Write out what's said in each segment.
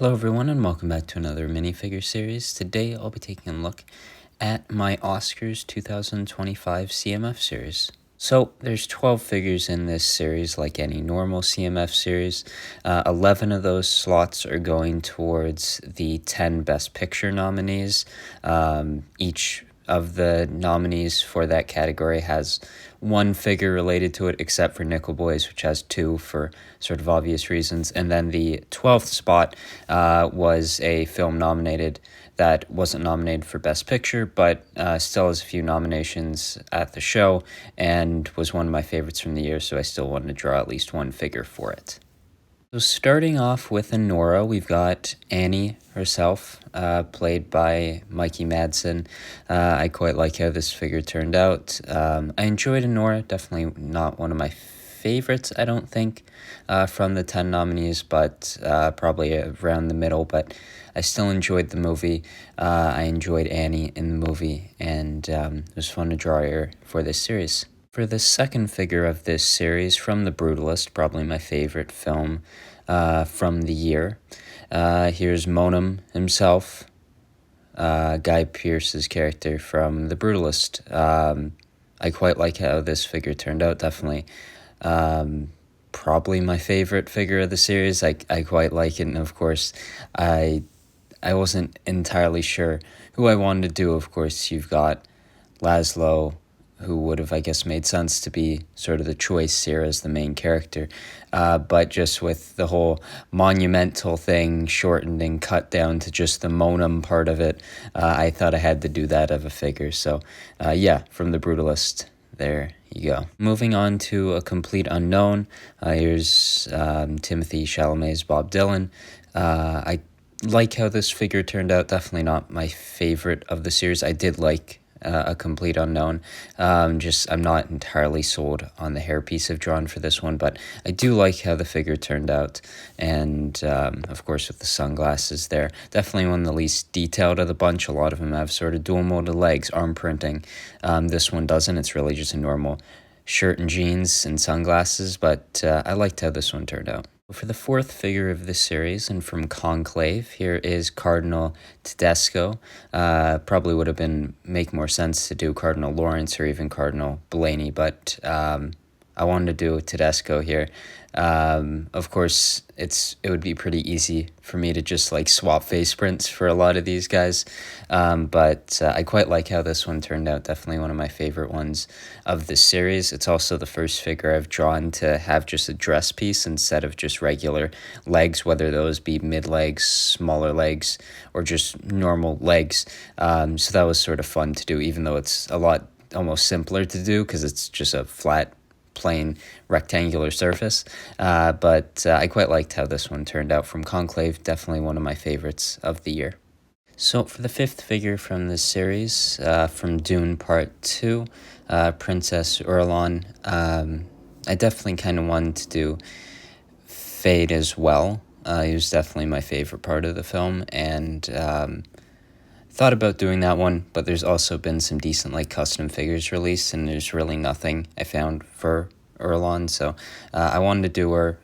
Hello everyone and welcome back to another minifigure series. Today I'll be taking a look at my Oscars 2025 CMF series. So there's 12 figures in this series like any normal CMF series. 11 of those slots are going towards the 10 Best Picture nominees. Each of the nominees for that category has one figure related to it, except for Nickel Boys, which has two for sort of obvious reasons. And then the 12th spot was a film nominated that wasn't nominated for Best Picture, but still has a few nominations at the show and was one of my favorites from the year, so I still wanted to draw at least one figure for it. So starting off with Nora, we've got Annie herself, played by Mikey Madsen. I quite like how this figure turned out. I enjoyed Nora, definitely not one of my favorites, I don't think, from the 10 nominees, but probably around the middle, but I still enjoyed the movie. I enjoyed Annie in the movie, and it was fun to draw her for this series. For the second figure of this series, from The Brutalist, probably my favorite film from the year, here's Monum himself, Guy Pearce's character from The Brutalist. I quite like how this figure turned out, definitely. Probably my favorite figure of the series. I quite like it, and of course, I wasn't entirely sure who I wanted to do. Of course, you've got Laszlo, who would have, I guess, made sense to be sort of the choice here as the main character. But just with the whole monumental thing shortened and cut down to just the Monum part of it, I thought I had to do that of a figure. So, yeah, from The Brutalist, there you go. Moving on to a complete unknown, here's Timothy Chalamet's Bob Dylan. I like how this figure turned out, definitely not my favorite of the series. I did like a complete unknown. I'm not entirely sold on the hairpiece I've drawn for this one, but I do like how the figure turned out, and of course with the sunglasses there. Definitely one of the least detailed of the bunch. A lot of them have sort of dual molded legs, arm printing. This one doesn't. It's really just a normal shirt and jeans and sunglasses, but I liked how this one turned out. For the fourth figure of this series, and from Conclave, here is Cardinal Tedesco. Probably would have make more sense to do Cardinal Lawrence or even Cardinal Blaney, but I wanted to do Tedesco here. Of course, it would be pretty easy for me to just like swap face prints for a lot of these guys, but I quite like how this one turned out. Definitely one of my favorite ones of this series. It's also the first figure I've drawn to have just a dress piece instead of just regular legs, whether those be mid legs, smaller legs, or just normal legs. So that was sort of fun to do, even though it's a lot almost simpler to do because it's just a flat plain rectangular surface, but I quite liked how this one turned out from Conclave. Definitely one of my favorites of the year. So for the fifth figure from this series, from Dune Part 2, Princess Urlan, I definitely kind of wanted to do Fade as well. He was definitely my favorite part of the film, and thought about doing that one, but there's also been some decent like custom figures released, and there's really nothing I found for Urlan, so I wanted to do her,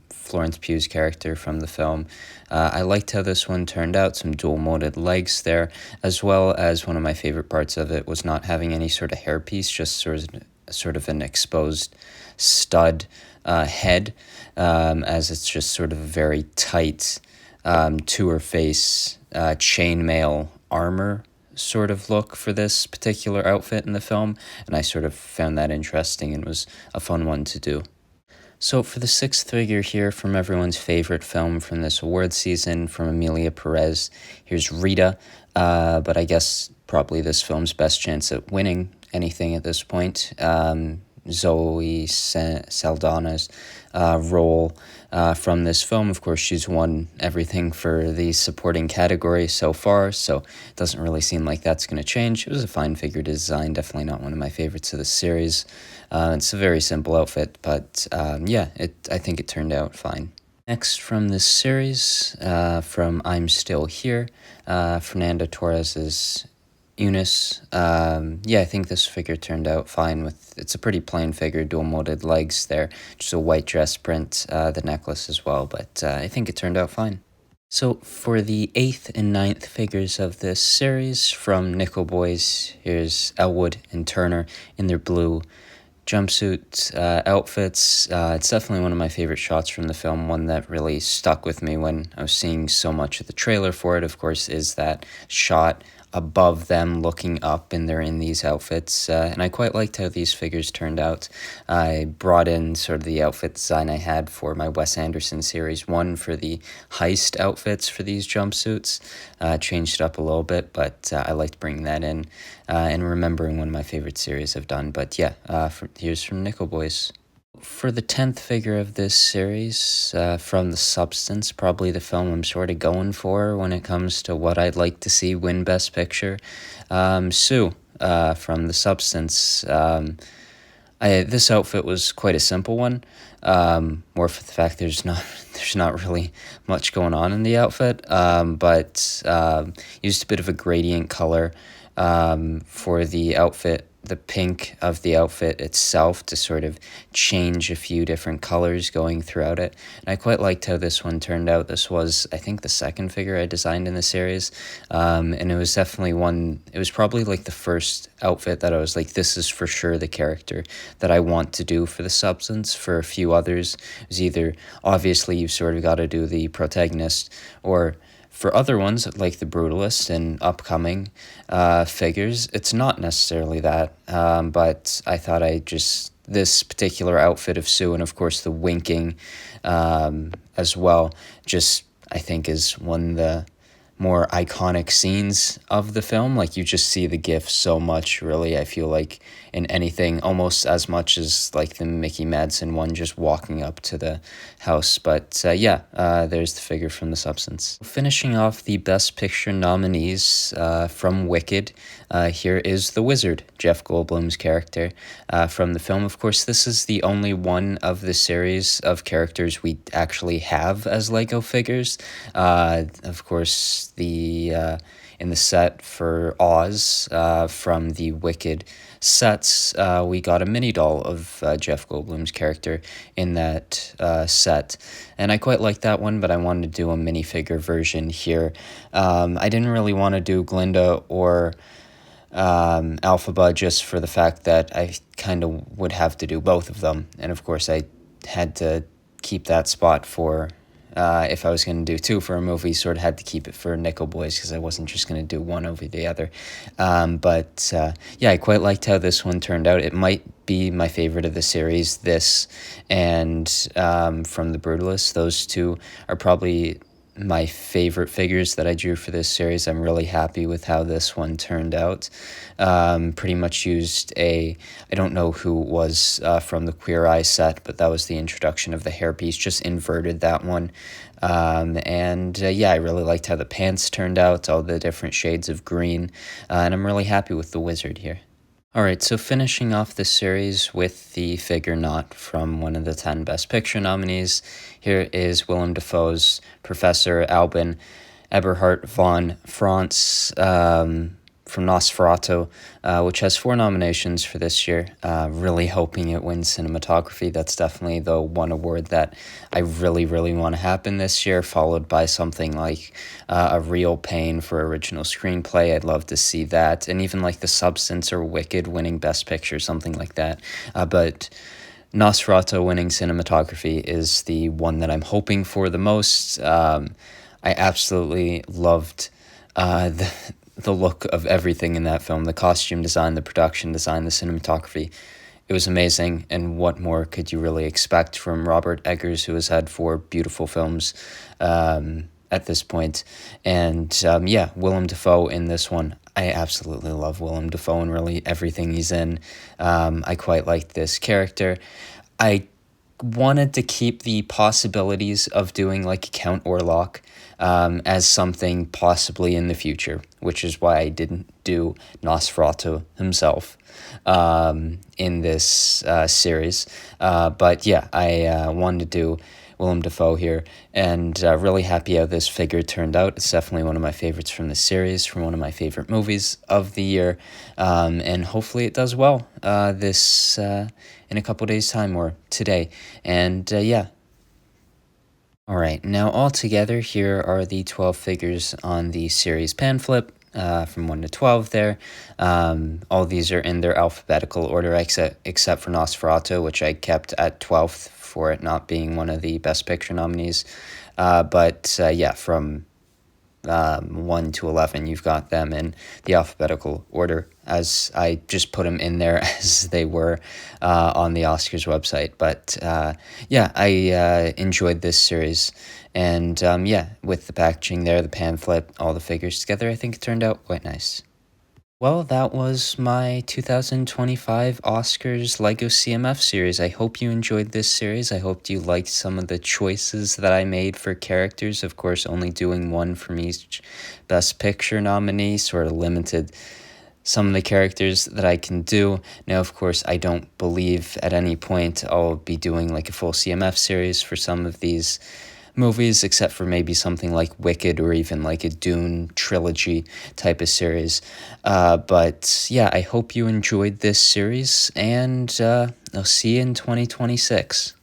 Florence Pugh's character from the film. I liked how this one turned out, some dual molded legs there, as well as one of my favorite parts of it was not having any sort of hairpiece, just sort of an exposed stud head, as it's just sort of a very tight to her face chainmail armor sort of look for this particular outfit in the film, and I sort of found that interesting and was a fun one to do. So for the sixth figure here from everyone's favorite film from this award season, from Emilia Perez, here's Rita, but I guess probably this film's best chance at winning anything at this point. Zoe Saldana's role from this film. Of course, she's won everything for the supporting category so far, so it doesn't really seem like that's going to change. It was a fine figure design, definitely not one of my favorites of the series. It's a very simple outfit, but yeah, I think it turned out fine. Next from this series, from I'm Still Here, Fernando Torres's Eunice. Yeah, I think this figure turned out fine. It's a pretty plain figure, dual molded legs there, just a white dress print, the necklace as well, but I think it turned out fine. So for the eighth and ninth figures of this series from Nickel Boys, here's Elwood and Turner in their blue jumpsuit outfits. It's definitely one of my favorite shots from the film, one that really stuck with me when I was seeing so much of the trailer for it, of course, is that shot above them looking up and they're in these outfits. And I quite liked how these figures turned out. I brought in sort of the outfit design I had for my Wes Anderson series one for the heist outfits for these jumpsuits. Changed it up a little bit, but I liked bringing that in and remembering one of my favorite series I've done. But yeah, here's from Nickel Boys. For the 10th figure of this series, from The Substance, probably the film I'm sort of going for when it comes to what I'd like to see win Best Picture. Sue, from The Substance. This outfit was quite a simple one, more for the fact there's not really much going on in the outfit, but used a bit of a gradient color for the outfit, the pink of the outfit itself, to sort of change a few different colors going throughout it. And I quite liked how this one turned out. This was, I think, the second figure I designed in the series, and it was definitely one, it was probably like the first outfit that I was like, this is for sure the character that I want to do for The Substance. For a few others, it was either, obviously, you've sort of got to do the protagonist, or for other ones, like the Brutalist and upcoming figures, it's not necessarily that. But I thought this particular outfit of Sue, and of course the winking as well, just I think is one of the more iconic scenes of the film. Like, you just see the gif so much, really, I feel like, in anything, almost as much as like the Mickey Madsen one, just walking up to the house. But yeah, there's the figure from The Substance. Finishing off the Best Picture nominees from Wicked, here is the Wizard, Jeff Goldblum's character from the film. Of course, this is the only one of the series of characters we actually have as Lego figures. Of course, in the set for Oz from the Wicked sets, we got a mini doll of Jeff Goldblum's character in that set, and I quite liked that one, but I wanted to do a minifigure version here. I didn't really want to do Glinda or Alphaba, just for the fact that I kind of would have to do both of them, and of course I had to keep that spot for if I was going to do two for a movie, sort of had to keep it for Nickel Boys because I wasn't just going to do one over the other. But yeah, I quite liked how this one turned out. It might be my favorite of the series, this and from The Brutalist. Those two are probably my favorite figures that I drew for this series. I'm really happy with how this one turned out. Pretty much used I don't know who it was from the Queer Eye set, but that was the introduction of the hairpiece, just inverted that one. And yeah, I really liked how the pants turned out, all the different shades of green, and I'm really happy with the Wizard here. All right, so finishing off this series with the figure not from one of the 10 Best Picture nominees, here is Willem Dafoe's Professor Albin Eberhard von Franz from Nosferatu, which has 4 nominations for this year. Really hoping it wins cinematography. That's definitely the one award that I really, really want to happen this year, followed by something like A Real Pain for original screenplay. I'd love to see that. And even like The Substance or Wicked winning Best Picture, something like that. But Nosferatu winning cinematography is the one that I'm hoping for the most. I absolutely loved the look of everything in that film, the costume design, the production design, the cinematography. It was amazing, and what more could you really expect from Robert Eggers, who has had 4 beautiful films at this point. And yeah, Willem Dafoe in this one. I absolutely love Willem Dafoe and really everything he's in. I quite liked this character. I wanted to keep the possibilities of doing like Count Orlok as something possibly in the future, which is why I didn't do Nosferatu himself in this series. But yeah, I wanted to do Willem Dafoe here, and really happy how this figure turned out. It's definitely one of my favorites from the series, from one of my favorite movies of the year, and hopefully it does well in a couple days' time or today. And yeah, All right, now all together, here are the 12 figures on the series pan flip from 1 to 12 there. All these are in their alphabetical order except for Nosferatu, which I kept at 12th for it not being one of the Best Picture nominees. But yeah, from 1 to 11, you've got them in the alphabetical order, as I just put them in there as they were on the Oscars website. But yeah, I enjoyed this series. And yeah, with the packaging there, the pamphlet, all the figures together, I think it turned out quite nice. Well, that was my 2025 Oscars Lego CMF series. I hope you enjoyed this series. I hope you liked some of the choices that I made for characters. Of course, only doing one from each Best Picture nominee sort of limited some of the characters that I can do. Now, of course, I don't believe at any point I'll be doing like a full CMF series for some of these movies, except for maybe something like Wicked or even like a Dune trilogy type of series. But yeah, I hope you enjoyed this series, and I'll see you in 2026.